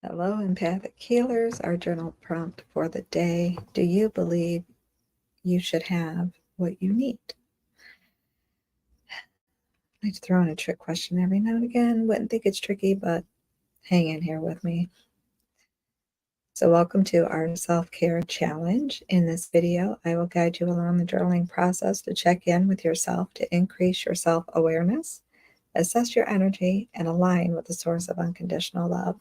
Hello, Empathic Healers. Our journal prompt for the day. Do you believe you should have what you need? I like to throw in a trick question every now and again. Wouldn't think it's tricky, but hang in here with me. So welcome to our self-care challenge. In this video, I will guide you along the journaling process to check in with yourself to increase your self-awareness, assess your energy, and align with the source of unconditional love.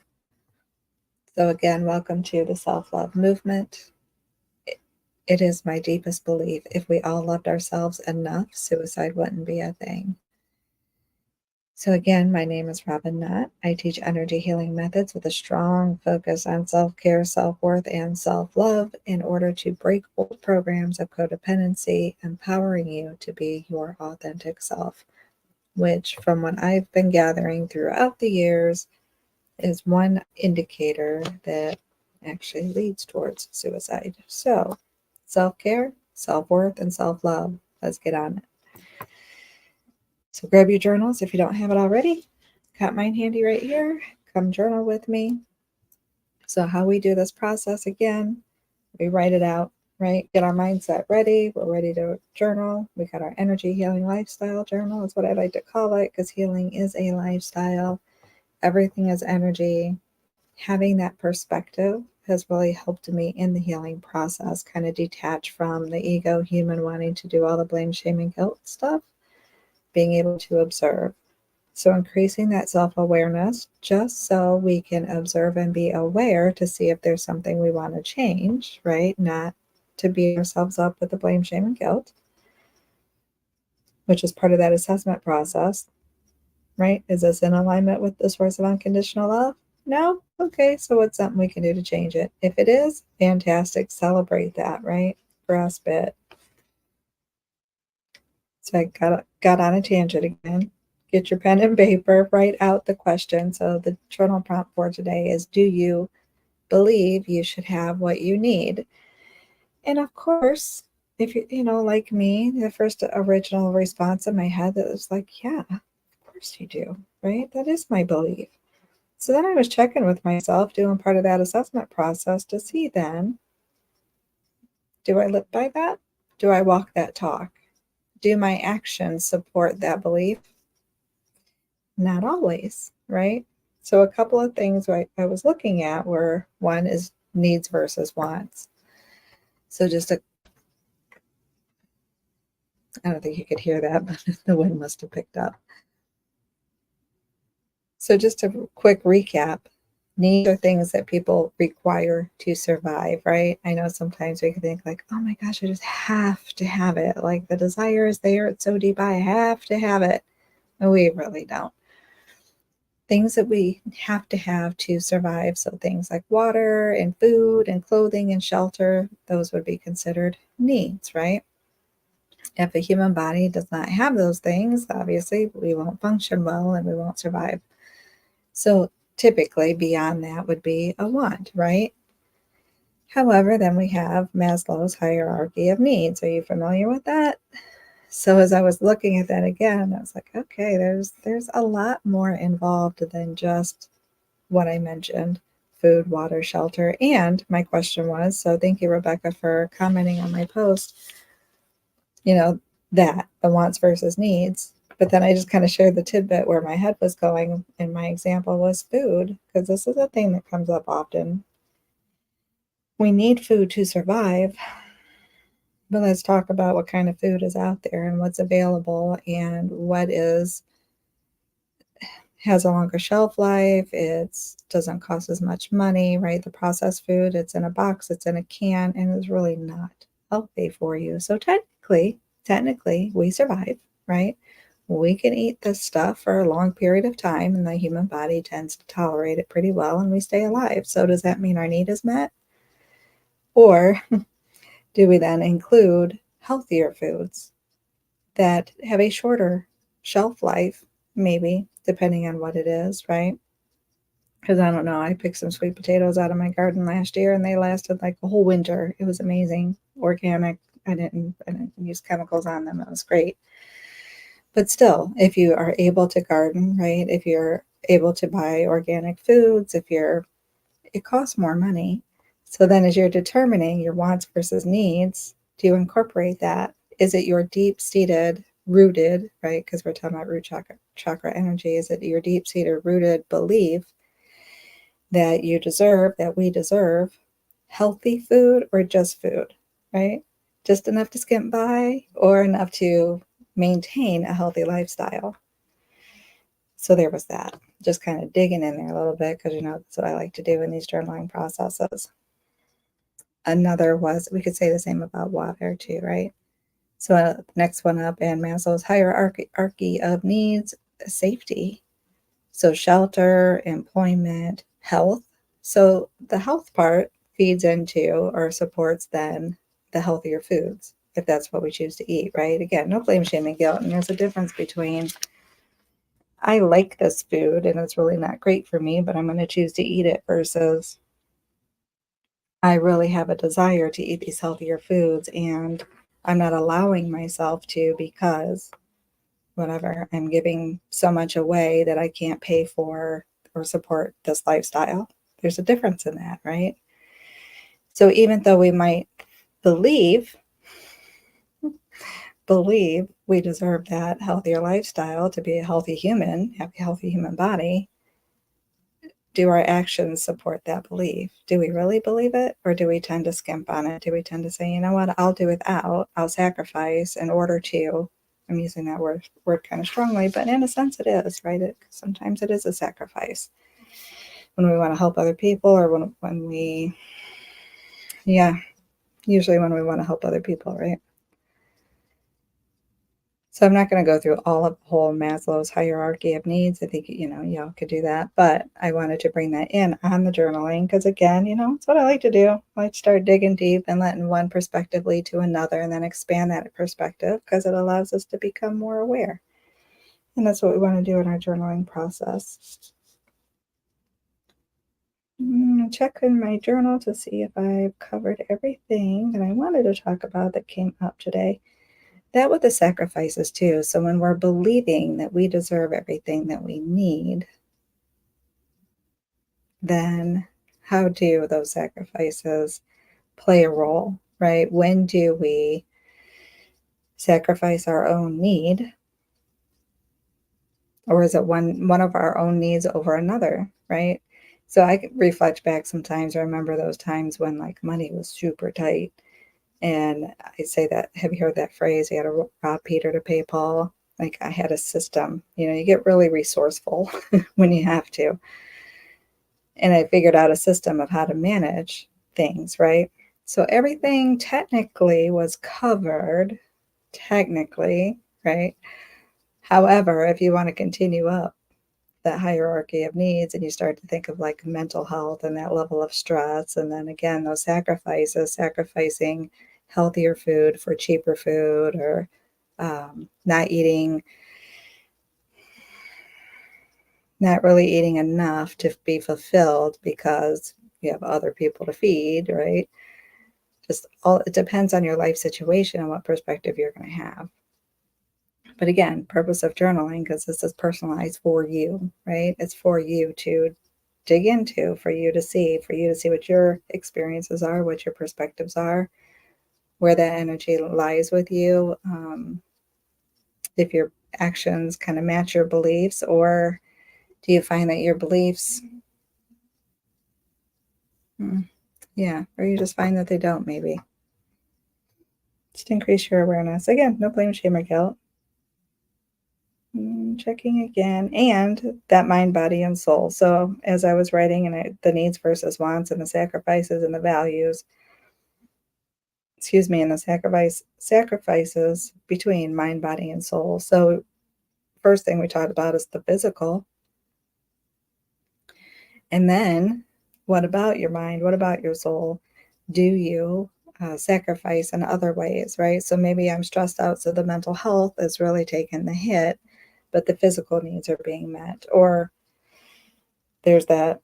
So again, welcome to the self-love movement. It is my deepest belief if we all loved ourselves enough, suicide wouldn't be a thing. So again, my name is Robin Knott. I teach energy healing methods with a strong focus on self-care, self-worth, and self-love in order to break old programs of codependency, empowering you to be your authentic self, which from what I've been gathering throughout the years is one indicator that actually leads towards suicide. So self-care, self-worth, and self-love. Let's get on it. So grab your journals if you don't have it already. Got mine handy right here. Come journal with me. So how we do this process again, we write it out, right? Get our mindset ready. We're ready to journal. We got our energy healing lifestyle journal is what I like to call it, because healing is a lifestyle. Everything is energy. Having that perspective has really helped me in the healing process, kind of detach from the ego human wanting to do all the blame, shame, and guilt stuff, being able to observe. So increasing that self-awareness just so we can observe and be aware to see if there's something we want to change, right? Not to beat ourselves up with the blame, shame, and guilt, which is part of that assessment process, right? Is this in alignment with the source of unconditional love? No? Okay, so what's something we can do to change it? If it is, fantastic, celebrate that, right? Grasp it. So I got on a tangent again. Get your pen and paper, write out the question. So the journal prompt for today is, do you believe you should have what you need? And of course, if you like me, the first original response in my head that was like, yeah, of course you do, right? That is my belief. So then I was checking with myself, doing part of that assessment process to see then, do I live by that? Do I walk that talk? Do my actions support that belief? Not always, right? So a couple of things I was looking at were, one is needs versus wants. So I don't think you could hear that, but the wind must have picked up. So just a quick recap. Needs are things that people require to survive, right? I know sometimes we can think like, oh my gosh, I just have to have it. Like the desire is there. It's so deep. I have to have it. And we really don't. Things that we have to survive. So things like water and food and clothing and shelter, those would be considered needs, right? If a human body does not have those things, obviously we won't function well and we won't survive. So typically beyond that would be a want, right? However, then we have Maslow's hierarchy of needs. Are you familiar with that? So as I was looking at that again, I was like, okay, there's a lot more involved than just what I mentioned: food, water, shelter. And my question was, so thank you, Rebecca, for commenting on my post, that the wants versus needs. But then I just kind of shared the tidbit where my head was going, and my example was food, because this is a thing that comes up often. We need food to survive, but let's talk about what kind of food is out there and what's available and what has a longer shelf life. It doesn't cost as much money, right? The processed food, it's in a box, it's in a can, and it's really not healthy for you. So technically, we survive, right? We can eat this stuff for a long period of time, and the human body tends to tolerate it pretty well, and we stay alive. So does that mean our need is met? Or do we then include healthier foods that have a shorter shelf life, maybe, depending on what it is, right? Because I don't know, I picked some sweet potatoes out of my garden last year and they lasted like a whole winter. It was amazing. Organic. I didn't use chemicals on them. It was great. But still, if you are able to garden, right? If you're able to buy organic foods, if you're it costs more money. So then as you're determining your wants versus needs, do you incorporate that? Is it your deep-seated, rooted, right? Because we're talking about root chakra energy. Is it your deep-seated, rooted belief that you deserve, that we deserve healthy food or just food, right? Just enough to skimp by or enough to maintain a healthy lifestyle? So there was that. Just kind of digging in there a little bit because, that's what I like to do in these journaling processes. Another was, we could say the same about water too, right? So next one up in Maslow's hierarchy of needs, safety. So shelter, employment, health. So the health part feeds into or supports then the healthier foods, if that's what we choose to eat, right? Again, no blame, shame, and guilt. And there's a difference between, I like this food and it's really not great for me, but I'm going to choose to eat it, versus I really have a desire to eat these healthier foods and I'm not allowing myself to because whatever, I'm giving so much away that I can't pay for or support this lifestyle. There's a difference in that, right? So even though we might believe we deserve that healthier lifestyle to be a healthy human, have a healthy human body, do our actions support that belief? Do we really believe it? Or do we tend to skimp on it? Do we tend to say, you know what, I'll do without, I'll sacrifice in order to, I'm using that word kind of strongly, but in a sense it is, right? Sometimes it is a sacrifice when we want to help other people, or when we, usually when we want to help other people, right? So I'm not going to go through all of the whole Maslow's hierarchy of needs. I think, y'all could do that. But I wanted to bring that in on the journaling because, again, it's what I like to do. I like to start digging deep and letting one perspective lead to another and then expand that perspective because it allows us to become more aware. And that's what we want to do in our journaling process. Check in my journal to see if I've covered everything that I wanted to talk about that came up today. That with the sacrifices too. So when we're believing that we deserve everything that we need, then how do those sacrifices play a role, right? When do we sacrifice our own need? Or is it one of our own needs over another, right? So I reflect back sometimes. I remember those times when like money was super tight. And I say that, have you heard that phrase? You had to rob Peter to pay Paul. Like I had a system, you get really resourceful when you have to. And I figured out a system of how to manage things, right? So everything technically was covered, technically, right? However, if you want to continue up that hierarchy of needs and you start to think of like mental health and that level of stress, and then again, those sacrifices, sacrificing healthier food for cheaper food, or not really eating enough to be fulfilled because you have other people to feed, right? Just it depends on your life situation and what perspective you're going to have. But again, purpose of journaling, because this is personalized for you, right? It's for you to dig into, for you to see what your experiences are, what your perspectives are, where that energy lies with you. If your actions kind of match your beliefs, or do you find that your beliefs, or you just find that they don't, maybe. Just increase your awareness. Again, no blame, shame, or guilt. Checking again, and that mind, body, and soul. So as I was writing, and the needs versus wants, and the sacrifices and the values, and the sacrifices between mind, body, and soul. So first thing we talked about is the physical. And then what about your mind? What about your soul? Do you sacrifice in other ways, right? So maybe I'm stressed out, so the mental health is really taking the hit, but the physical needs are being met. Or there's that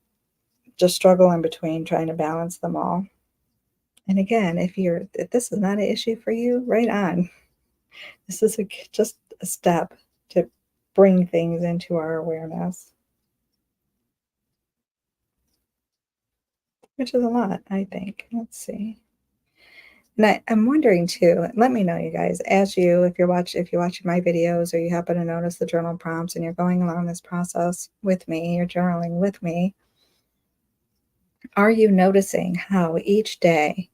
just struggle in between, trying to balance them all. And again, if this is not an issue for you, right on. This is just a step to bring things into our awareness. which is a lot, I think. Let's see. And I'm wondering too, let me know, you guys, if you're watching my videos, or you happen to notice the journal prompts and you're going along this process with me, you're journaling with me, are you noticing how each day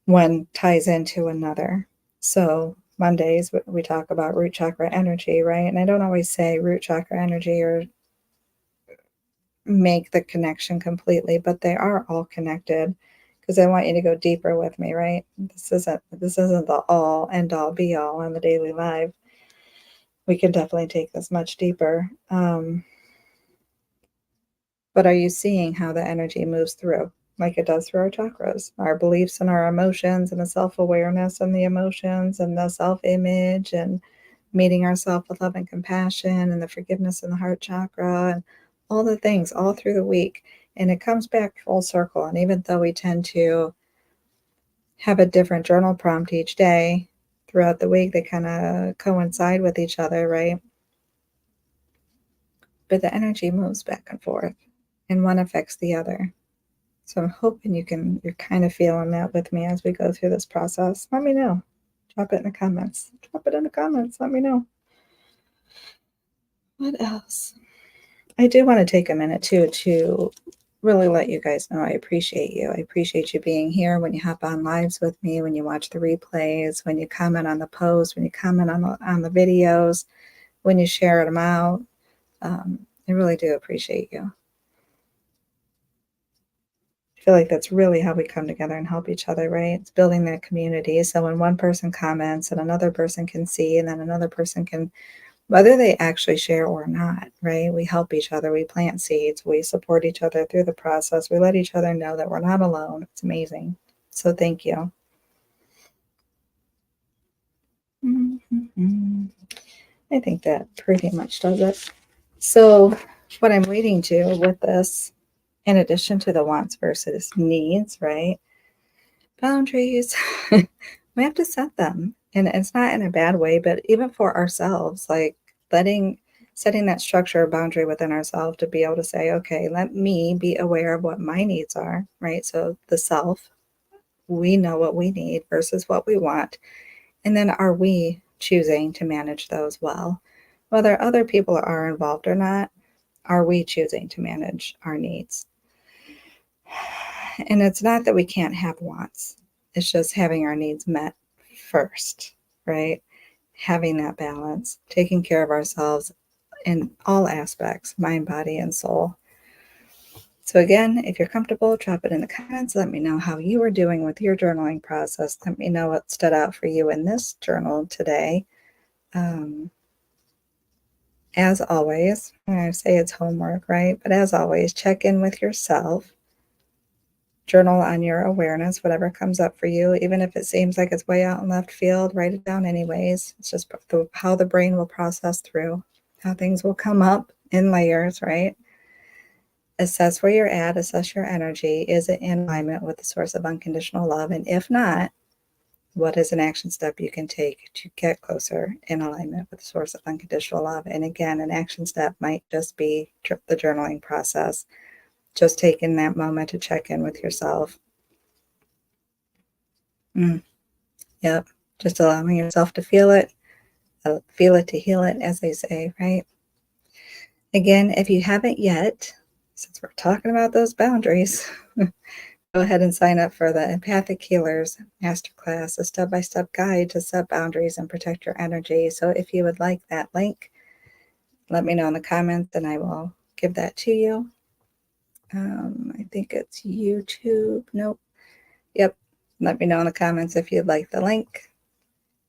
one ties into another? So Mondays, we talk about root chakra energy, right? And I don't always say root chakra energy or make the connection completely, but they are all connected, because I want you to go deeper with me, right? This isn't the all end all be all on the daily life. We can definitely take this much deeper. But are you seeing how the energy moves through, like it does through our chakras, our beliefs and our emotions, and the self-awareness and the emotions and the self-image, and meeting ourselves with love and compassion, and the forgiveness in the heart chakra, and all the things all through the week. And it comes back full circle. And even though we tend to have a different journal prompt each day throughout the week, they kind of coincide with each other, right? But the energy moves back and forth, and one affects the other. So I'm hoping you're kind of feeling that with me as we go through this process. Let me know. Drop it in the comments. Let me know. What else? I do want to take a minute too to really let you guys know I appreciate you. I appreciate you being here when you hop on lives with me, when you watch the replays, when you comment on the posts, when you comment on the videos, when you share them out. I really do appreciate you. I feel like that's really how we come together and help each other, right? It's building that community. So when one person comments and another person can see, and then another person can, whether they actually share or not, right? We help each other. We plant seeds. We support each other through the process. We let each other know that we're not alone. It's amazing. So thank you. I think that pretty much does it. So what I'm leading to with this, in addition to the wants versus needs, right? Boundaries. We have to set them. And it's not in a bad way, but even for ourselves, like setting that structure or boundary within ourselves to be able to say, okay, let me be aware of what my needs are, right? So the self, we know what we need versus what we want. And then are we choosing to manage those well? Whether other people are involved or not, are we choosing to manage our needs? And it's not that we can't have wants. It's just having our needs met first, right? Having that balance, taking care of ourselves in all aspects, mind, body, and soul. So again, if you're comfortable, drop it in the comments. Let me know how you are doing with your journaling process. Let me know what stood out for you in this journal today. As always, I say it's homework, right? But as always, check in with yourself. Journal on your awareness, whatever comes up for you, even if it seems like it's way out in left field, write it down anyways. It's just how the brain will process through, how things will come up in layers, right? Assess where you're at, assess your energy. Is it in alignment with the source of unconditional love? And if not, what is an action step you can take to get closer in alignment with the source of unconditional love? And again, an action step might just be the journaling process, just taking that moment to check in with yourself. Yep. Just allowing yourself to feel it to heal it, as they say, right? Again, if you haven't yet, since we're talking about those boundaries, go ahead and sign up for the Empathic Healers Masterclass, a step-by-step guide to set boundaries and protect your energy. So if you would like that link, let me know in the comments and I will give that to you. I think it's YouTube. Nope. Yep. Let me know in the comments if you'd like the link.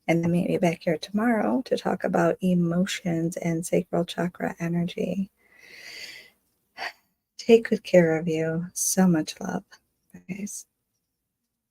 And then meet me back here tomorrow to talk about emotions and sacral chakra energy. Take good care of you. So much love. Bye, guys.